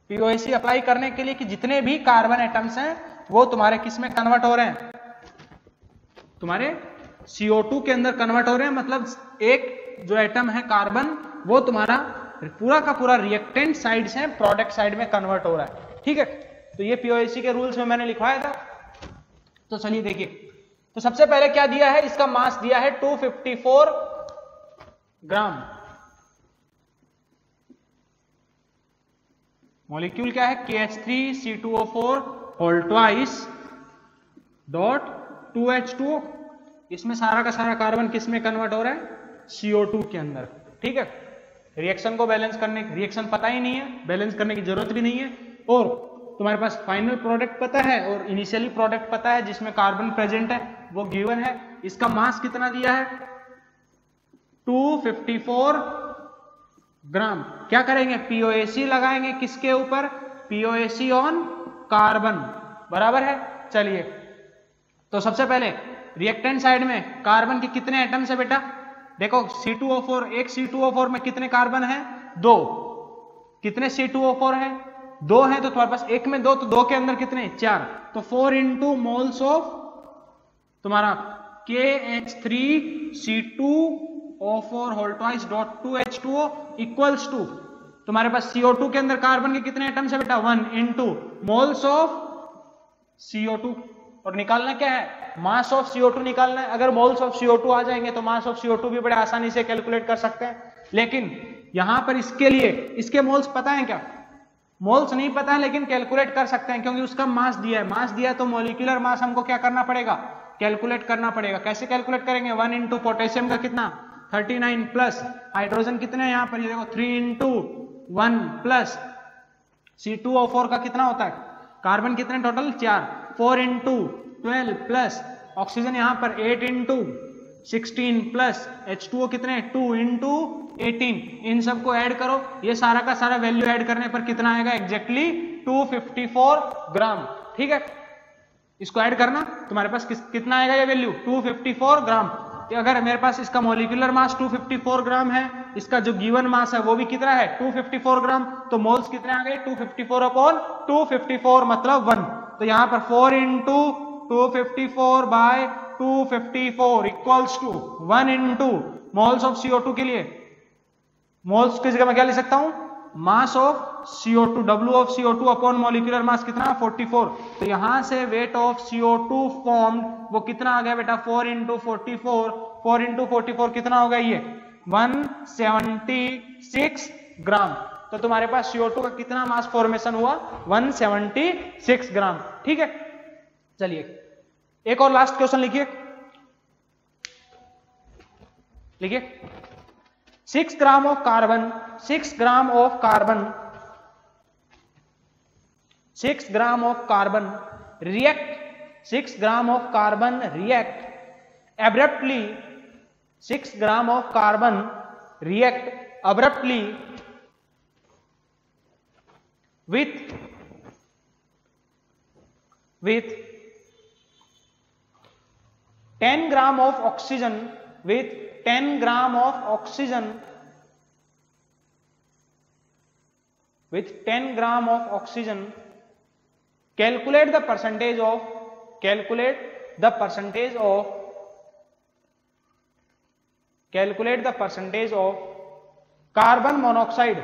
पीओएसी अप्लाई करने के लिए कि जितने भी कार्बन एटम्स हैं वो तुम्हारे किस में कन्वर्ट हो रहे हैं, तुम्हारे CO2 के अंदर कन्वर्ट हो रहे हैं। मतलब एक जो एटम है कार्बन वो तुम्हारा पूरा का पूरा रिएक्टेंट साइड से प्रोडक्ट साइड में कन्वर्ट हो रहा है। ठीक है, तो ये पीओएसी के रूल्स में मैंने लिखवाया था। तो चलिए देखिए, तो सबसे पहले क्या दिया है, इसका मास दिया है 254 ग्राम। मॉलिक्यूल क्या है, KH3C2O4 whole twice dot 2H2O। इसमें सारा का सारा कार्बन किस में कन्वर्ट हो रहा है, CO2 के अंदर। ठीक है, रिएक्शन को बैलेंस करने, रिएक्शन पता ही नहीं है, बैलेंस करने की जरूरत भी नहीं है, और तुम्हारे पास फाइनल प्रोडक्ट पता है और इनिशियली प्रोडक्ट पता है जिसमें कार्बन प्रेजेंट है, वो गिवन है। इसका मास कितना दिया है, 254 ग्राम। क्या करेंगे, पीओएसी लगाएंगे किसके ऊपर, पीओएसी ऑन कार्बन, बराबर है। चलिए, तो सबसे पहले रिएक्टेंट साइड में कार्बन के कितने एटम्स है बेटा, देखो C2O4, एक C2O4 में कितने कार्बन है, 2। कितने C2O4 है, 2 है, तो तुम्हारे पास एक में 2, तो 2 के अंदर कितने, 4। तो 4 इंटू मोल्स ऑफ तुम्हारा KH3C2O4 whole twice dot 2H2O equals to तुम्हारे पास CO2 के अंदर कार्बन के कितने एटम्स है बेटा, 1 इंटू मोल्स ऑफ CO2, और निकालना क्या है, मास ऑफ CO2 निकालना है। अगर मोल्स ऑफ CO2 आ जाएंगे तो मास ऑफ CO2 भी बड़े आसानी से कैलकुलेट कर सकते हैं, लेकिन यहां पर इसके लिए इसके मोल्स पता है क्या, मोल्स नहीं पता है, लेकिन कैलकुलेट कर सकते हैं क्योंकि उसका मास दिया है। मास दिया है तो मॉलिक्यूलर मास हमको क्या करना पड़ेगा, कैलकुलेट करना पड़ेगा। कैसे कैलकुलेट करेंगे, 1 इंटू पोटेशियम का कितना 39 प्लस हाइड्रोजन कितने यहाँ पर, ये देखो 3 इंटू 1 प्लस C2O4 का कितना होता है, कार्बन कितने टोटल 4, 4 इंटू 12 प्लस ऑक्सीजन यहाँ पर 8 इंटू 16 प्लस H2O कितने 2 इंटू 18, इन सबको ऐड करो, ये सारा का सारा वैल्यू ऐड करने पर कितना आएगा, एग्जैक्टली 254 ग्राम। ठीक है, इसको ऐड करना, तुम्हारे पास कितना आएगा ये वैल्यू 254 ग्राम। अगर मेरे पास इसका मॉलिक्यूलर मास 254 ग्राम है, इसका जो गिवन मास है वो भी कितना है 254 ग्राम, तो मोल्स कितने आ गए 254 अपॉन 254 मतलब 1। तो यहां पर 4 into 254 by 254 equals to 1 into moles of CO2 के लिए, मोल्स की जगह मैं क्या लिख सकता हूं, mass of CO2, W of CO2 upon molecular mass कितना 44। तो यहां से वेट ऑफ CO2 फॉर्म्ड वो कितना आ गया बेटा 4 इंटू 44, 4 इंटू 44 कितना होगा ये 176 ग्राम। तो तुम्हारे पास CO2 का कितना मास फॉर्मेशन हुआ 176 ग्राम। ठीक है, चलिए एक और लास्ट क्वेश्चन लिखिए, 6 gram of carbon, 6 gram of carbon, 6 gram of carbon react, 6 gram of carbon react abruptly, 6 gram of carbon react abruptly with 10 gram of oxygen, with 10 gram of oxygen, with 10 gram of oxygen, calculate the percentage of carbon monoxide,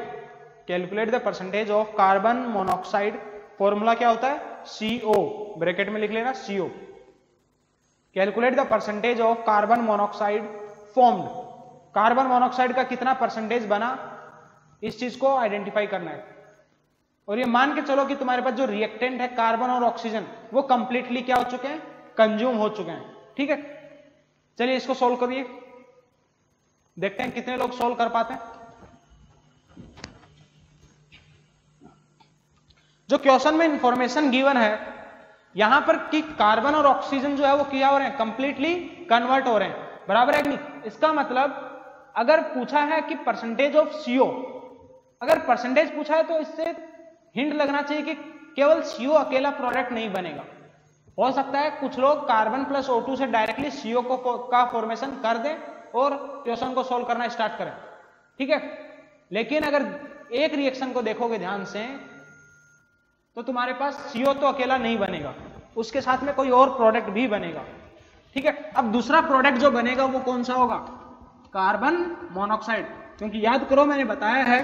calculate the percentage of carbon monoxide, formula क्या होता है CO, bracket में लिख लेना CO, calculate the percentage of carbon monoxide formed, carbon monoxide का कितना percentage बना, इस चीज को आइडेंटिफाई करना है। और ये मान के चलो कि तुम्हारे पास जो रिएक्टेंट है कार्बन और ऑक्सीजन वो कंप्लीटली क्या हो चुके हैं, कंज्यूम हो चुके हैं। ठीक है, चलिए इसको सोल्व करिए, देखते हैं कितने लोग सोल्व कर पाते हैं। जो क्वेश्चन में इंफॉर्मेशन गिवन है यहां पर कि कार्बन और ऑक्सीजन जो है वो क्या हो रहे हैं, कंप्लीटली कन्वर्ट हो रहे हैं, बराबर है कि नहीं। इसका मतलब अगर पूछा है कि परसेंटेज ऑफ CO, अगर परसेंटेज पूछा है तो इससे हिंट लगना चाहिए कि केवल CO अकेला प्रोडक्ट नहीं बनेगा, हो सकता है कुछ लोग कार्बन प्लस O2 से डायरेक्टली CO का फॉर्मेशन कर दें और क्वेश्चन को सोल्व करना स्टार्ट करें। ठीक है, लेकिन अगर एक रिएक्शन को देखोगे ध्यान से तो तुम्हारे पास CO तो अकेला नहीं बनेगा, उसके साथ में कोई और प्रोडक्ट भी बनेगा। ठीक है, अब दूसरा प्रोडक्ट जो बनेगा वो कौन सा होगा? Carbon monoxide. क्योंकि याद करो मैंने बताया है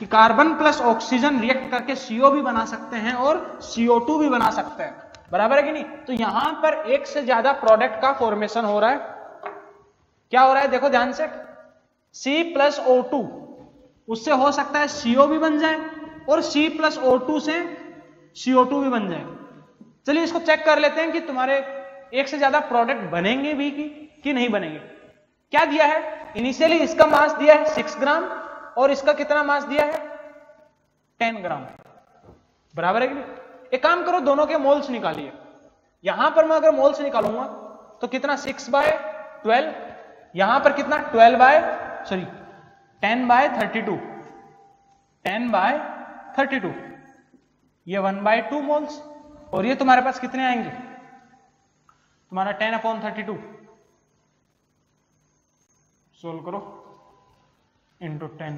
कि कार्बन प्लस ऑक्सीजन रिएक्ट करके CO भी बना सकते हैं और CO2 भी बना सकते हैं, बराबर है कि नहीं? तो यहां पर एक से ज्यादा प्रोडक्ट का फॉर्मेशन हो रहा है। क्या हो रहा है देखो ध्यान से, C प्लस O2 उससे हो सकता है CO भी बन जाए और C प्लस O2 से CO2 भी बन जाए। चलिए इसको चेक कर लेते हैं कि तुम्हारे एक से ज्यादा प्रोडक्ट बनेंगे भी कि नहीं बनेंगे। क्या दिया है? इनिशियली इसका मास दिया है 6 ग्राम और इसका कितना मास दिया है? 10 ग्राम, बराबर है कि नहीं? एक काम करो, दोनों के मोल्स निकालिए। यहां पर मैं अगर मोल्स निकालूंगा तो कितना 6/12, यहां पर कितना 10/32, 10/32, ये 1/2 मोल्स और ये तुम्हारे पास कितने आएंगे? तुम्हारा 10/32 सोल्व करो इंटू 10,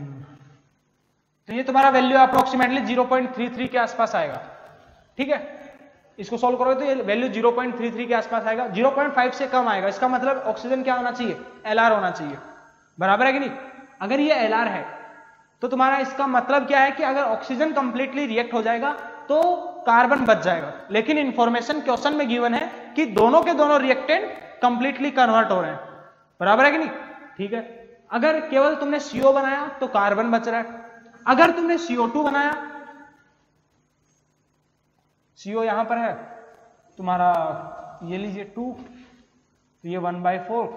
तो ये तुम्हारा वैल्यू अप्रोक्सीमेटली 0.33 के आसपास आएगा। ठीक है, इसको सोल्व करोगे तो ये वैल्यू 0.33 के आसपास आएगा, 0.5 से कम आएगा। इसका मतलब ऑक्सीजन क्या होना चाहिए? LR होना चाहिए, बराबर है कि नहीं? अगर ये LR है तो तुम्हारा इसका मतलब क्या है कि अगर ऑक्सीजन कंप्लीटली रिएक्ट हो जाएगा तो कार्बन बच जाएगा। लेकिन इंफॉर्मेशन क्वेश्चन में गिवन है कि दोनों के दोनों रिएक्टेंट कंप्लीटली कन्वर्ट हो रहे हैं, बराबर है कि नहीं? ठीक है, अगर केवल तुमने CO बनाया तो कार्बन बच रहा है, अगर तुमने CO2 बनाया, CO यहां पर है तुम्हारा, ये लीजिए 2, तो ये 1/4,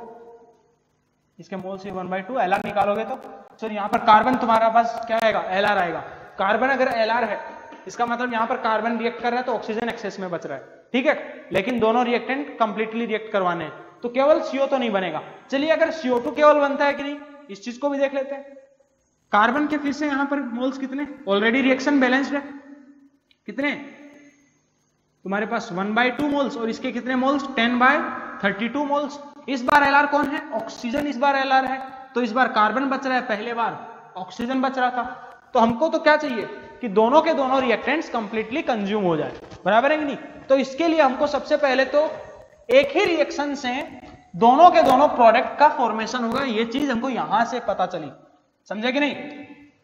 इसके मोल से 1/2, LR निकालोगे तो सर यहां पर कार्बन तुम्हारा पास क्या आएगा? LR आएगा। कार्बन अगर LR है इसका मतलब यहां पर कार्बन रिएक्ट कर रहा है तो ऑक्सीजन एक्सेस में बच रहा है। ठीक है, लेकिन दोनों रिएक्टेंट कंप्लीटली रिएक्ट करवाने हैं तो केवल CO तो नहीं बनेगा। चलिए अगर CO2 केवल बनता है कि नहीं, इस चीज को भी देख लेते हैं। कार्बन के फिर से यहां पर मोल्स कितने? ऑलरेडी रिएक्शन बैलेंस्ड है, कितने तुम्हारे पास? 1/2 मोल्स और इसके कितने मोल्स? 10/32 मोल्स। इस बार LR कौन है? ऑक्सीजन इस बार LR है, तो इस बार कार्बन बच रहा है, पहले बार ऑक्सीजन बच रहा था। तो हमको तो क्या चाहिए कि दोनों के दोनों रिएक्टेंट्स कंप्लीटली कंज्यूम हो जाए, बराबर है कि नहीं? तो इसके लिए हमको सबसे पहले तो एक ही रिएक्शन से दोनों के दोनों प्रोडक्ट का फॉर्मेशन होगा। ये चीज हमको यहां से पता चली, समझे कि नहीं?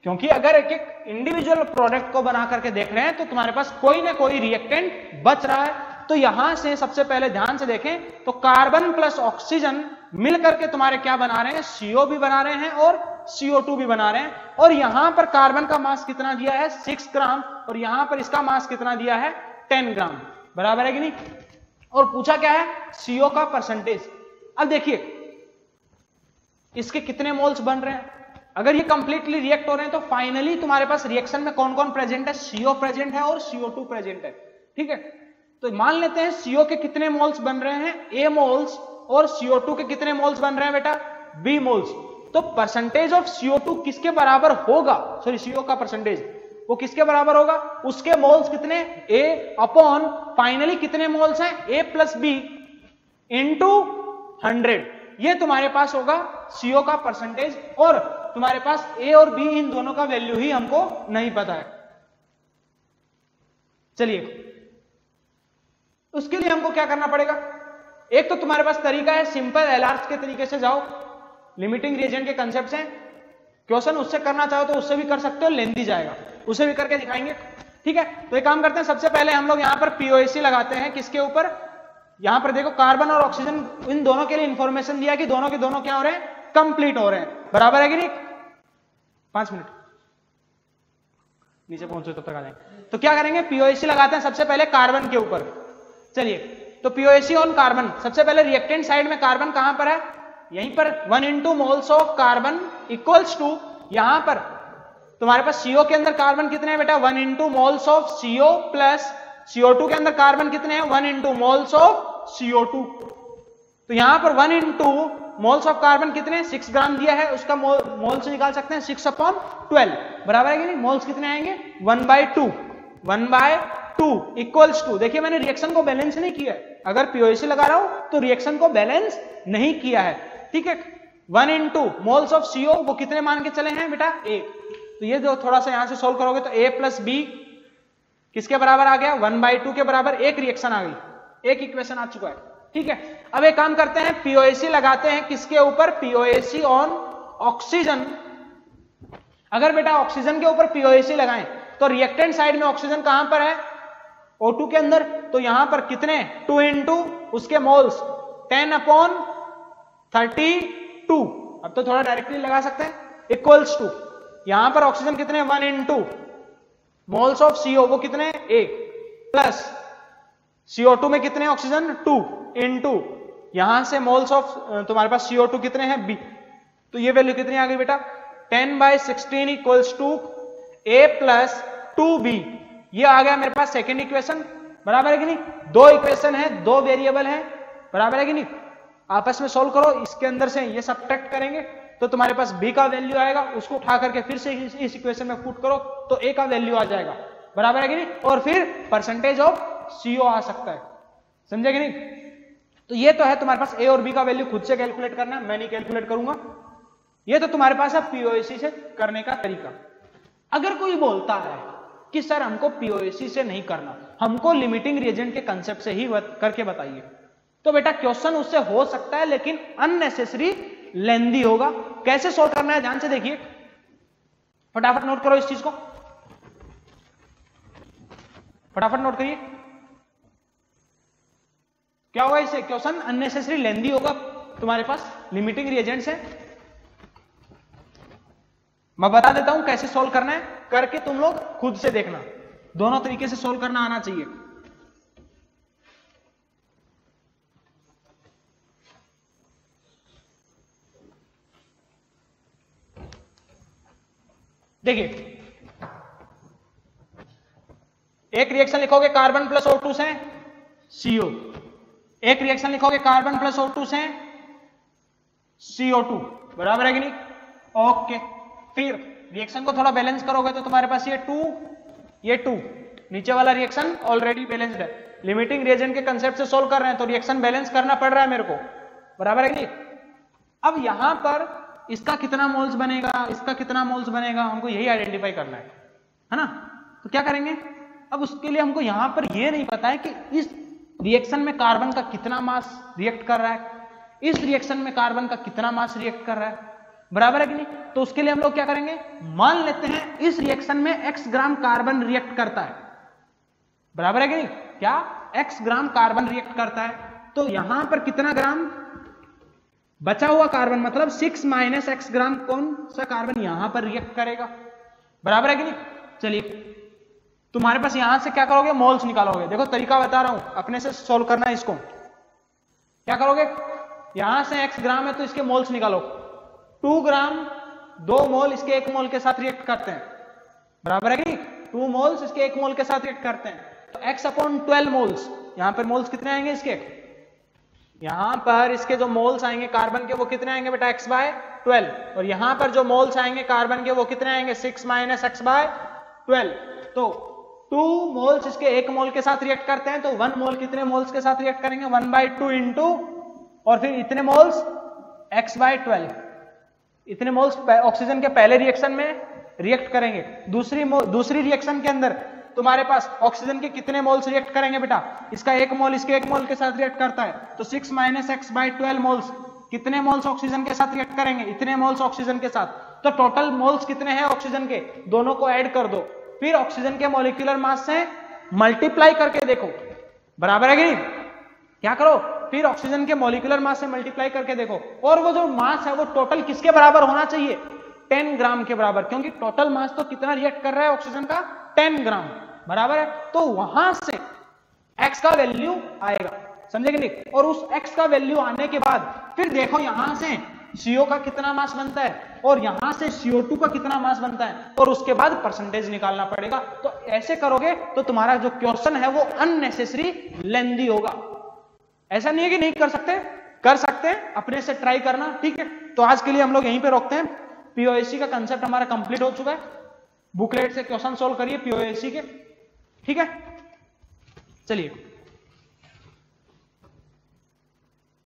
क्योंकि अगर एक एक इंडिविजुअल प्रोडक्ट को बना करके देख रहे हैं तो तुम्हारे पास कोई ना कोई रिएक्टेंट बच रहा है। तो यहां से सबसे पहले ध्यान से देखें तो कार्बन प्लस ऑक्सीजन मिलकर के तुम्हारे क्या बना रहे हैं? CO भी बना रहे हैं और CO2 भी बना रहे हैं। और यहां पर कार्बन का मास कितना दिया है? 6 ग्राम और यहां पर इसका मास कितना दिया है? 10 ग्राम, बराबर है कि नहीं? और पूछा क्या है? CO का परसेंटेज। अब देखिए इसके कितने मोल्स बन रहे हैं। अगर ये कंप्लीटली रिएक्ट हो रहे हैं तो फाइनली तुम्हारे पास रिएक्शन में कौन कौन प्रेजेंट है? CO प्रेजेंट है और CO2 प्रेजेंट है। ठीक है, तो मान लेते हैं CO के कितने मोल्स बन रहे हैं? A मोल्स, और CO2 के कितने मोल्स बन रहे हैं बेटा? B moles. तो परसेंटेज ऑफ CO2 किसके बराबर होगा? सॉरी, CO का परसेंटेज वो किसके बराबर होगा? उसके मोल्स कितने? A अपॉन फाइनली कितने मोल्स हैं? A plus B into 100। ये तुम्हारे पास होगा CO का परसेंटेज। और तुम्हारे पास A और B इन दोनों का वैल्यू ही हमको नहीं पता है। चलिए उसके लिए हमको क्या करना पड़ेगा? एक तो तुम्हारे पास तरीका है, सिंपल LRs के तरीके से जाओ, लिमिटिंग रिएजेंट के कंसेप्ट से क्वेश्चन उससे करना चाहो तो उससे भी कर सकते हो, लेंदी जाएगा, उसे भी करके दिखाएंगे। ठीक है, तो एक काम करते हैं, सबसे पहले हम लोग यहां पर POAC लगाते हैं। किसके ऊपर? यहां पर देखो कार्बन और ऑक्सीजन, इन दोनों के लिए इंफॉर्मेशन दिया कि दोनों के दोनों क्या हो रहे हैं? कंप्लीट हो रहे हैं, बराबर है कि नहीं? 5 मिनट नीचे पहुंचो तब तक आ जाएंगे। तो क्या करेंगे? POAC लगाते हैं सबसे पहले कार्बन के ऊपर। चलिए तो POAC ऑन कार्बन। सबसे पहले रिएक्टेंट साइड में कार्बन कहां पर है? यहीं पर 1 into moles of carbon equals to, यहां पर तुम्हारे पास CO के अंदर कार्बन कितने हैं बेटा? 1 into moles of CO plus CO2 के अंदर कार्बन कितने हैं? 1 into मोल्स ऑफ CO2। तो यहां पर 1 into मोल्स ऑफ कार्बन कितने? 6 ग्राम दिया है, उसका मोल से निकाल सकते हैं 6/12, बराबर है कि नहीं? मोल्स कितने आएंगे? 1/2 इक्वल्स टू, देखिए मैंने रिएक्शन को बैलेंस नहीं किया है। अगर POAC लगा रहा हूं तो रिएक्शन को बैलेंस नहीं किया है। ठीक है, 1 into मोल्स ऑफ CO वो कितने मान के चले हैं बेटा? A। तो ये जो थोड़ा सा यहां से सोल्व करोगे तो a प्लस बी किसके बराबर आ गया 1/2 के बराबर, एक रिएक्शन आ गई, एक इक्वेशन आ चुका है। ठीक है, अब एक काम करते हैं, पीओएसी लगाते हैं किसके ऊपर, पीओएसी ऑन ऑक्सीजन। अगर बेटा ऑक्सीजन के ऊपर पीओएसी लगाएं तो रिएक्टेंट साइड में ऑक्सीजन कहां पर है, O2 के अंदर, तो यहां पर कितने 2 इंटू उसके मोल्स 10/32। अब तो थोड़ा डायरेक्टली लगा सकते हैं, इक्वल्स टू यहां पर ऑक्सीजन कितने 1 इंटू मोल्स ऑफ CO वो कितने A प्लस CO2 में कितने ऑक्सीजन 2 इंटू यहां से मोल्स ऑफ तुम्हारे पास CO2 कितने हैं B, तो ये वैल्यू कितनी आ गई बेटा 10/16 equals to A plus 2B। ये आ गया मेरे पास सेकेंड इक्वेशन, बराबर है कि नहीं, दो इक्वेशन है, दो वेरिएबल है, बराबर है कि नहीं, आपस में सोल्व करो, इसके अंदर से ये सब्ट्रैक्ट करेंगे तो तुम्हारे पास B का वैल्यू आएगा, उसको उठा करके फिर से इस इक्वेशन में पुट करो तो A का वैल्यू आ जाएगा, बराबर है कि नहीं, और फिर परसेंटेज ऑफ CO आ सकता है, समझे कि नहीं। तो ये तो है तुम्हारे पास A और B का वैल्यू खुद से कैलकुलेट करना, मैं नहीं कैलकुलेट करूंगा, ये तो तुम्हारे पास है पीओएसी से करने का तरीका। अगर कोई बोलता है कि सर हमको पीओएसी से नहीं करना, हमको लिमिटिंग रिएजेंट के कंसेप्ट से ही करके बताइए, तो बेटा क्वेश्चन उससे हो सकता है लेकिन अननेसेसरी लेंदी होगा। कैसे सोल्व करना है ध्यान से देखिए, फटाफट नोट करो इस चीज को, फटाफट नोट करिए। क्या होगा इससे, क्वेश्चन अननेसेसरी लेंदी होगा तुम्हारे पास, लिमिटिंग रिएजेंट्स है। मैं बता देता हूं कैसे सोल्व करना है, करके तुम लोग खुद से देखना, दोनों तरीके से सोल्व करना आना चाहिए। देखिए एक रिएक्शन लिखोगे कार्बन प्लस O2 से CO, एक रिएक्शन लिखोगे कार्बन प्लस O2 से CO2, बराबर है कि नहीं, ओके। फिर रिएक्शन को थोड़ा बैलेंस करोगे तो तुम्हारे पास ये 2, नीचे वाला रिएक्शन ऑलरेडी बैलेंस्ड है। लिमिटिंग रिएजेंट के कंसेप्ट से सोल्व कर रहे हैं तो रिएक्शन बैलेंस करना पड़ रहा है मेरे को, बराबर है कि नहीं। अब यहां पर इसका कितना मोल्स बनेगा, इसका कितना मोल्स बनेगा, हमको यही आइडेंटिफाई करना है ना। तो क्या करेंगे, अब उसके लिए हमको यहां पर यह नहीं पता है कि इस रिएक्शन में कार्बन का कितना मास रिएक्ट कर रहा है, इस रिएक्शन में कार्बन का कितना मास रिएक्ट कर रहा है, बराबर है कि नहीं। तो उसके लिए हम लोग क्या करेंगे, मान लेते हैं इस रिएक्शन में x ग्राम कार्बन रिएक्ट करता है, बराबर है कि नहीं, क्या x ग्राम कार्बन रिएक्ट करता है, तो यहां पर कितना ग्राम बचा हुआ कार्बन, मतलब 6 माइनस x ग्राम कौन सा कार्बन यहां पर रिएक्ट करेगा, बराबर है कि नहीं। चलिए तुम्हारे पास यहां से क्या करोगे, मोल्स निकालोगे। देखो तरीका बता रहा हूं, अपने से सोल्व करना है इसको। क्या करोगे, यहां से x ग्राम है तो इसके मोल्स निकालो, 2 ग्राम 2 मोल इसके 1 मोल के साथ रिएक्ट करते हैं, बराबर है कि नहीं, 2 मोल्स इसके 1 मोल के साथ रिएक्ट करते हैं, तो x/12 मोल्स, यहां पर मोल्स कितने आएंगे इसके, यहां पर इसके जो मोल्स आएंगे कार्बन के वो कितने आएंगे बेटा x/12, और यहां पर जो मोल्स आएंगे कार्बन के वो कितने आएंगे 6 माइनस x/12। तो 2 मोल्स इसके 1 मोल के साथ रिएक्ट करते हैं, तो 1 मोल कितने मोल्स के साथ रिएक्ट करेंगे 1/2 इंटू, और फिर इतने मोल्स x/12, इतने मोल्स ऑक्सीजन के पहले रिएक्शन में रिएक्ट करेंगे। दूसरी रिएक्शन के अंदर तुम्हारे पास ऑक्सीजन के कितने मोल्स रिएक्ट करेंगे बेटा, इसका 1 मोल इसके 1 मोल के साथ रिएक्ट करता है, तो 6 माइनस x/12 मोल्स, कितने मोल्स ऑक्सीजन के साथ रिएक्ट करेंगे, इतने मोल्स ऑक्सीजन के साथ, तो टोटल मोल्स कितने हैं ऑक्सीजन के, दोनों को ऐड कर दो, फिर ऑक्सीजन के मॉलिक्यूलर मास से मल्टीप्लाई करके देखो, बराबर है कि नहीं, क्या करो, फिर ऑक्सीजन के मॉलिक्यूलर मास से मल्टीप्लाई करके देखो, और वो जो मास है वो टोटल किसके बराबर होना चाहिए, 10 ग्राम के बराबर, क्योंकि टोटल मास तो कितना रिएक्ट कर रहा है ऑक्सीजन का 10 ग्राम, बराबर है। तो वहां से x का वैल्यू आएगा, समझे कि नहीं, और उस x का वैल्यू आने के बाद फिर देखो यहां से CO का कितना मास बनता है और यहां से CO2 का कितना मास बनता है, और उसके बाद परसेंटेज निकालना पड़ेगा। तो ऐसे करोगे तो तुम्हारा जो क्वेश्चन है वो अननेसेसरी लेंदी होगा। ऐसा नहीं है कि नहीं कर सकते, कर सकते हैं, अपने से ट्राई करना, ठीक है। तो आज के लिए हम लोग यहीं पे रोकते हैं, पीओएसी का कंसेप्ट हमारा कंप्लीट हो चुका है, बुकलेट से क्वेश्चन सोल्व करिए पीओएसी के, ठीक है। चलिए